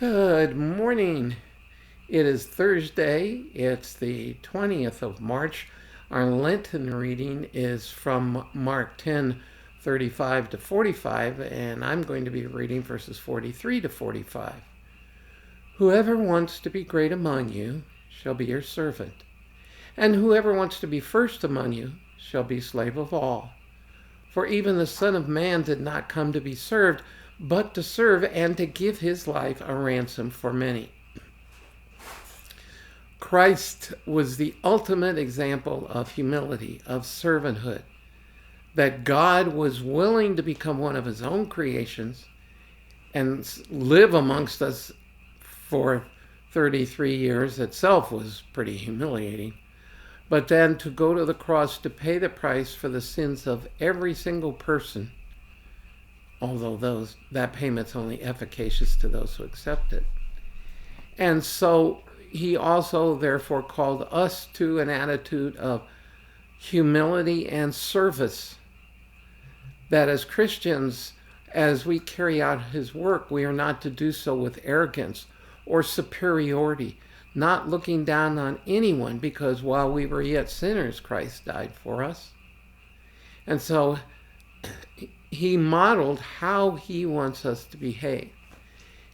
Good morning. It is Thursday. It's the 20th of March. Our Lenten reading is from Mark 10:35 to 45, and I'm going to be reading verses 43 to 45. Whoever wants to be great among you shall be your servant, and whoever wants to be first among you shall be slave of all. For even the Son of Man did not come to be served, but to serve and to give his life a ransom for many. Christ was the ultimate example of humility, of servanthood, that God was willing to become one of his own creations and live amongst us for 33 years itself was pretty humiliating. But then to go to the cross to pay the price for the sins of every single person, although that payment's only efficacious to those who accept it. And so he also therefore called us to an attitude of humility and service, that as Christians, as we carry out his work, we are not to do so with arrogance or superiority, not looking down on anyone, because while we were yet sinners, Christ died for us. And so he modeled how he wants us to behave.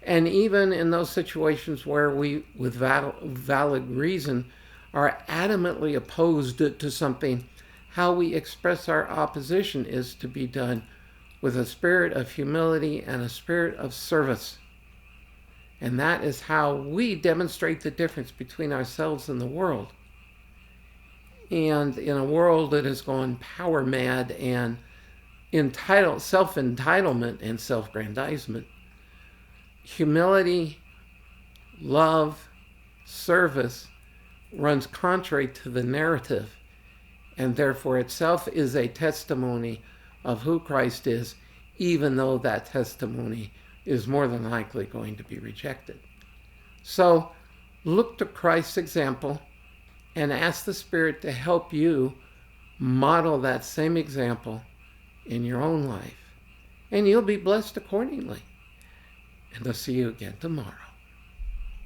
And even in those situations where we, with valid reason, are adamantly opposed to something, how we express our opposition is to be done with a spirit of humility and a spirit of service. And that is how we demonstrate the difference between ourselves and the world. And in a world that has gone power mad and self-entitlement and self-grandizement, humility, love, service runs contrary to the narrative, and therefore itself is a testimony of who Christ is, even though that testimony is more than likely going to be rejected. So look to Christ's example and ask the Spirit to help you model that same example in your own life, and you'll be blessed accordingly. And I'll see you again tomorrow.